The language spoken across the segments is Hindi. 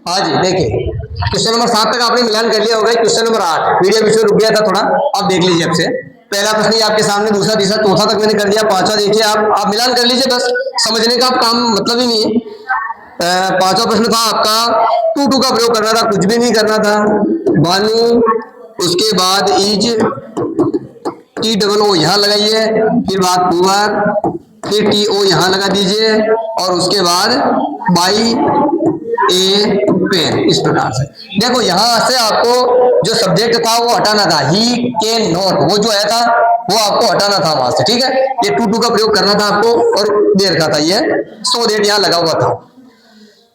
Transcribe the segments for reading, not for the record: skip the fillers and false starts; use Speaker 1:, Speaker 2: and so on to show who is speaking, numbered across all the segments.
Speaker 1: हाँ जी, देखिए क्वेश्चन नंबर 7 तक आपने मिलान कर लिया होगा। क्वेश्चन नंबर 8 वीडियो बीच में रुक गया था थोड़ा, अब देख लीजिए। आपसे पहला प्रश्न ही आपके सामने, दूसरा तीसरा चौथा तक मैंने कर दिया, पांचवा देखिए आप मिलान कर लीजिए, बस समझने का आप काम मतलब ही नहीं है। पांचवा प्रश्न था आपका टू का प्रयोग करना था, कुछ भी नहीं करना था। बानू, उसके बाद इज, टी डबल ओ यहाँ लगाइए, फिर बाद पुअर, फिर टी ओ यहाँ लगा दीजिए, और उसके बाद बाई ए पेन। इस प्रकार से देखो, यहां से आपको जो सब्जेक्ट था वो हटाना था, ही कैन नॉट, वो जो आया था वो आपको हटाना था वहां से, ठीक है। ये टू का प्रयोग करना था आपको और दे रखा था ये सो देट यहाँ लगा हुआ था।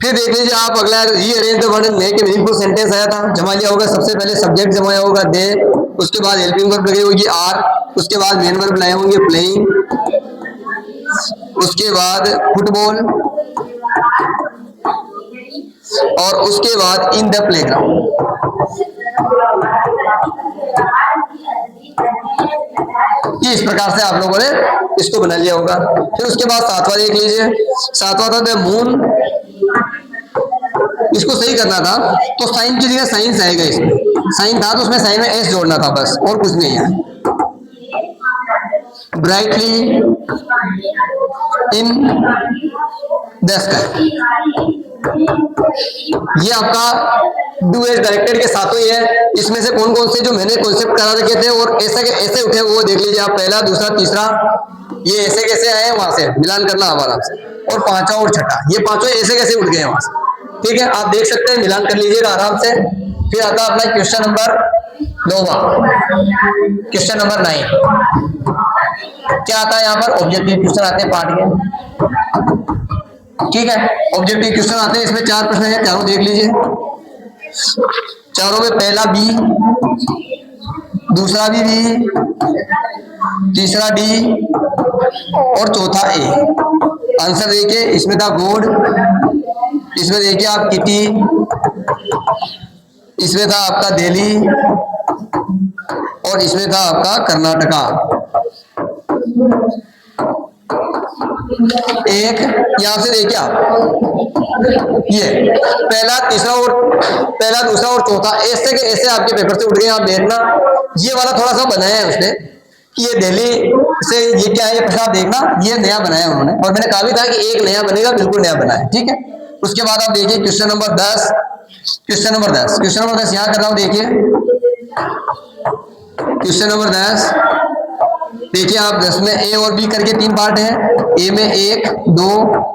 Speaker 1: फिर देख लीजिए आप अगला, rearrange the word make a meaningful sentence आया था, जमा लिया होगा। सबसे पहले सब्जेक्ट जमाया होगा दे, उसके बाद हेल्पिंग वर्ब लगी होगी आर, उसके बाद मेन वर्ब लाए होंगे प्लेइंग, उसके बाद फुटबॉल, और उसके बाद इन द प्लेग्राउंड। इस प्रकार से आप लोगों ने इसको बना लिया होगा। फिर उसके बाद सातवां देख लीजिए, सातवां था द मून, इसको सही करना था तो साइन की जगह साइंस आएगा। इसमें साइन था तो उसमें साइन में एस जोड़ना था, बस और कुछ नहीं है। ब्राइटली इन द स्काई, ये आपका डू एज डायरेक्टेड के साथों ही है। इसमें से कौन कौन से जो मैंने कॉन्सेप्ट करा रखे थे और ऐसे के ऐसे उठे वो देख लीजिए आप, पहला दूसरा तीसरा, ये ऐसे कैसे आए वहां से मिलान करना आराम से, और पांचवा और छठा, ये पांचों ऐसे कैसे उठ गए वहां से, ठीक है। आप देख सकते हैं, मिलान कर लीजिएगा आराम से। फिर आता है अपना क्वेश्चन नंबर 9, क्वेश्चन नंबर 9 क्या आता है यहाँ पर, ऑब्जेक्टिव क्वेश्चन आते हैं पार्ट के, ठीक है। ऑब्जेक्टिव क्वेश्चन आते हैं, इसमें 4 प्रश्न हैं, चारों देख लीजिए। चारों में पहला बी, दूसरा भी बी, तीसरा डी और चौथा ए। आंसर देखिए, इसमें था गॉड, इसमें देखिए आप किटी, इसमें था आपका दिल्ली, और इसमें था आपका कर्नाटका। एक यहां से देखिए आप, ये पहला तीसरा और पहला दूसरा और चौथा ऐसे के ऐसे आपके पेपर से उठ गए। आप देखना, ये वाला थोड़ा सा बनाया है उसने कि ये दिल्ली से, ये क्या है ये प्रश्न आप देखना, ये नया बनाया उन्होंने, और मैंने कहा भी था कि एक नया बनेगा, बिल्कुल नया बना है, ठीक है। उसके बाद आप देखिए क्वेश्चन नंबर 10, क्वेश्चन नंबर 10 यहां कर रहा हूं, देखिए क्वेश्चन नंबर 10 देखिए आप। 10 में ए और बी करके 3 पार्ट है। ए में 1 2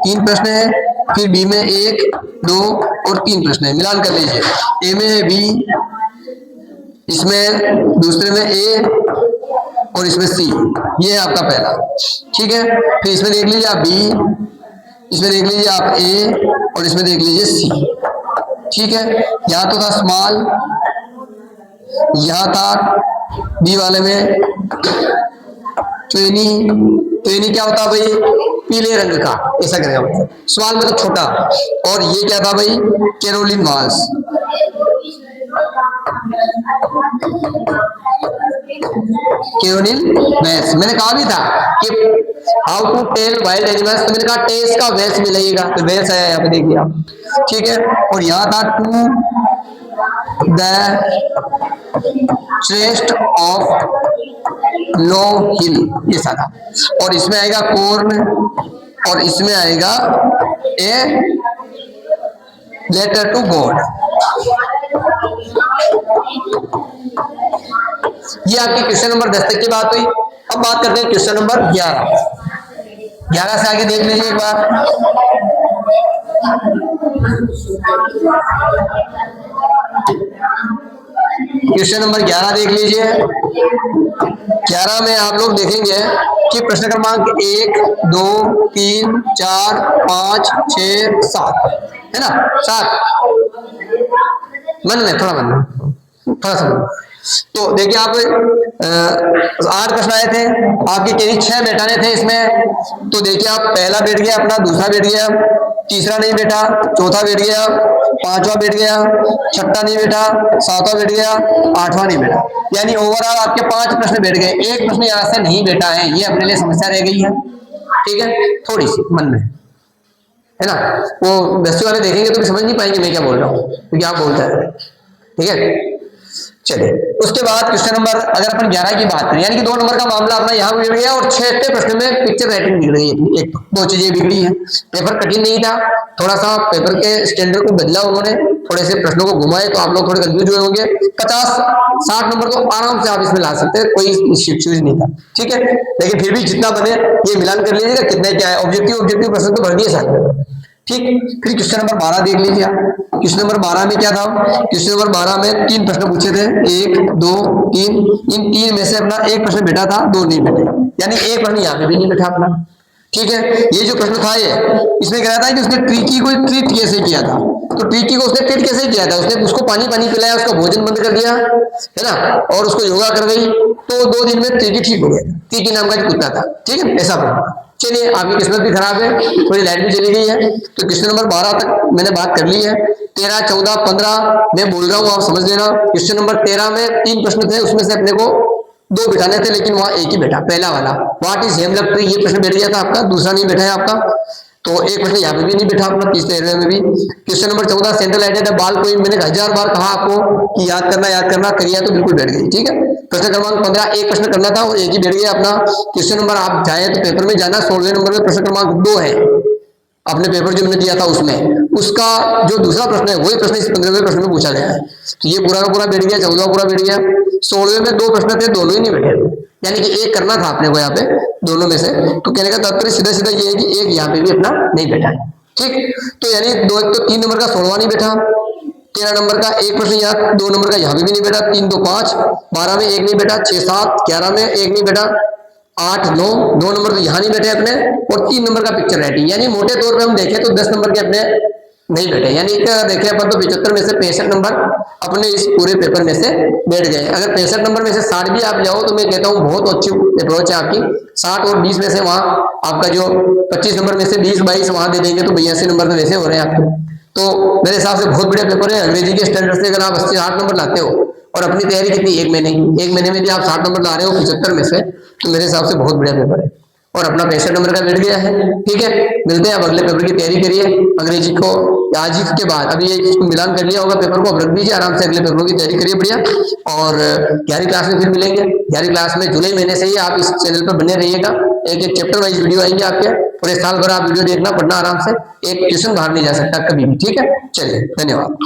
Speaker 1: 3 प्रश्न है, फिर बी में 1 2 और 3 प्रश्न है, मिलान कर लीजिए। ए में बी, इसमें दूसरे में ए और इसमें सी, ये है आपका पहला, ठीक है। फिर इसमें देख लीजिए आप बी, इसमें देख लीजिए आप ए, और इसमें देख लीजिए सी, ठीक है। यहां तो था स्मॉल, यहां था बी वाले में ट्वेनी क्या होता भाई, पीले रंग का, ऐसा करेगा स्मॉल मतलब छोटा। और ये क्या था भाई, कैरोलिन वॉल्स, कैरोलिन वेल्स। मैंने कहा भी था कि how to tell wild animals, तो मैंने कहा टेल्स का वेल्स मिलेगा, तो वेल्स आया यहाँ पे देखिए आप, ठीक है। और यहाँ था to the chest of low hill, ये सारा। और इसमें आएगा कॉर्न, और इसमें आएगा ए लेटर टू गॉड। ये आपकी क्वेश्चन नंबर 10 तक की बात हुई। अब बात करते हैं क्वेश्चन नंबर 11 से आगे देख लीजिए एक बार। क्वेश्चन नंबर 11 देख लीजिए। 11 में आप लोग देखेंगे कि प्रश्न क्रमांक 1 2 3 4 5 6 7 है ना, 7 मन में थोड़ा सा। तो देखिए आप 8 प्रश्न आए थे आपके, करीब 6 बैठाने थे इसमें। तो देखिए आप, पहला बैठ गया अपना, दूसरा बैठ गया, तीसरा नहीं बैठा, चौथा बैठ गया, पांचवा बैठ गया, छठा नहीं बैठा, सातवां बैठ गया, आठवां नहीं बैठा। यानी ओवरऑल आपके 5 प्रश्न बैठ गए, एक प्रश्न यहाँ से नहीं बैठा है, ये अपने लिए समस्या रह गई है, ठीक है, थोड़ी सी मन में। है ना। वो दसवीं वाले देखेंगे तो भी समझ नहीं पाएंगे मैं क्या बोल रहा हूँ, क्योंकि आप बोलते हैं। ठीक है, चलिए उसके बाद क्वेश्चन नंबर अगर अपन 11 की बात करें, यानी कि 2 नंबर का मामला अपना यहाँ बिगड़ गया और 6वें प्रश्न में पिक्चर राइटिंग बिगड़ गई। एक दो चीजें बिगड़ी है, पेपर कठिन नहीं था, थोड़ा सा पेपर के स्टैंडर्ड को बदला उन्होंने, थोड़े से प्रश्नों को घुमाए तो आप लोग थोड़े कंफ्यूज हुए होंगे। 50-60 नंबर तो आराम से आप इसमें ला सकते हैं, कोई इश्यूज नहीं था। ठीक है, लेकिन फिर भी जितना बने ये मिलान कर लीजिएगा कितना क्या है। ऑब्जेक्टिव प्रश्न तो भर दिए साथ में। ठीक, फिर क्वेश्चन नंबर 12 देख लीजिए आप। क्वेश्चन नंबर 12 में क्या था, क्वेश्चन नंबर 12 में 3 प्रश्न पूछे थे, 1 2 3। इन 3 में से अपना एक प्रश्न बैठा था, 2 नहीं बैठे, यानी एक प्रश्न यहाँ पे भी नहीं बैठा अपना। ठीक है, ये जो प्रश्न था ये इसमें कह रहा था कि उसने ट्रिकी को ट्रीट कैसे किया था। तो ट्रिकी को उसने ट्रीट कैसे किया था, उसने उसको पानी पिलाया, उसका भोजन बंद कर दिया, है ना, और उसको योगा कर गई, तो 2 दिन में ट्रिकी ठीक हो गया। ट्रिकी नाम का कुत्ता था। ठीक है, ऐसा प्रश्न। चलिए, आपकी किस्मत भी खराब है, थोड़ी लाइट भी चली गई है, तो क्वेश्चन नंबर 12 तक मैंने बात कर ली है। 13 14 15 मैं बोल रहा हूँ, आप समझ लेना। क्वेश्चन नंबर 13 में 3 प्रश्न थे, उसमें से अपने को 2 बिठाने थे, लेकिन वहां एक ही बैठा, पहला वाला व्हाट इज हेमलक ट्री, ये प्रश्न बैठ गया था आपका, दूसरा नहीं बैठा है आपका। तो एक प्रश्न यहाँ पे भी नहीं बैठा अपना, तीसरे में भी। क्वेश्चन नंबर 14 सेंट्रल एडेड बाल कोई, मैंने 1000 बार कहा आपको कि याद करना करिए, तो बिल्कुल बैठ गई। ठीक है, प्रश्न क्रमांक 15 एक प्रश्न करना था और एक ही बैठ गया अपना। क्वेश्चन नंबर आप चाहे तो पेपर में जाना, 16वें नंबर में प्रश्न क्रमांक 2 है अपने पेपर जो मैंने दिया था उसमें, उसका जो दूसरा प्रश्न है वही प्रश्न इस 15वें प्रश्न में पूछा गया है। तो ये पूरा का पूरा बैठ गया, 14वां पूरा बैठ गया। 16वें में 2 प्रश्न थे, दोनों ही नहीं बैठे, यानी कि एक करना था अपने को यहाँ पे दोनों में से। तो कहने का तात्पर्य सीधा सीधा ये है कि एक यहाँ पे भी अपना नहीं बैठा है। ठीक, तो यानी 3 नंबर का 16वां नहीं बैठा, 13 नंबर का एक प्रश्न यहाँ, 2 नंबर का यहाँ भी नहीं बैठा, 3 2 5, 12 में एक नहीं बैठा, 6 7, 11 में एक नहीं बैठा, 8 9, 2 नंबर तो यहाँ नहीं बैठे अपने, और 3 नंबर का पिक्चर राइटिंग। यानी मोटे तौर पे हम देखें तो 10 नंबर के अपने नहीं बैठे, यानी क्या देखें अपन तो 75 में से 65 नंबर अपने इस पूरे पेपर में से बैठ गए। अगर 65 नंबर में से 60 भी आप जाओ तो मैं कहता हूँ बहुत अच्छी अप्रोच है आपकी। 60 और 20 में से वहां आपका जो 25 नंबर में से 20 22 वहां दे देंगे तो 82 नंबर तो वैसे हो रहे हैं आपके। तो मेरे हिसाब से बहुत बढ़िया पेपर है। अंग्रेजी के स्टैंडर्ड से अगर आप 80-60 नंबर लाते हो, और अपनी तैयारी कितनी, 1 महीने की, 1 महीने में भी आप 60 नंबर ला रहे हो 75 में से, तो मेरे हिसाब से बहुत बढ़िया पेपर है। और अपना 65 नंबर का बैठ गया है। ठीक है, मिलते हैं, अब अगले पेपर की तैयारी करिए। अंग्रेजी को आज ही के बाद अभी ये मिलान कर लिया होगा पेपर को, अब रख दीजिए आराम से, अगले पेपरों की तैयारी करिए बढ़िया। और 11वीं क्लास में फिर मिलेंगे। 11वीं क्लास में जुलाई महीने से ही आप इस चैनल पर बने रहिएगा, एक एक चैप्टर वाइज वीडियो आएंगे आपके, पूरे साल भर आप वीडियो देखना, पढ़ना आराम से, एक ट्यूशन बाहर नहीं जा सकता कभी भी। ठीक है, चलिए, धन्यवाद।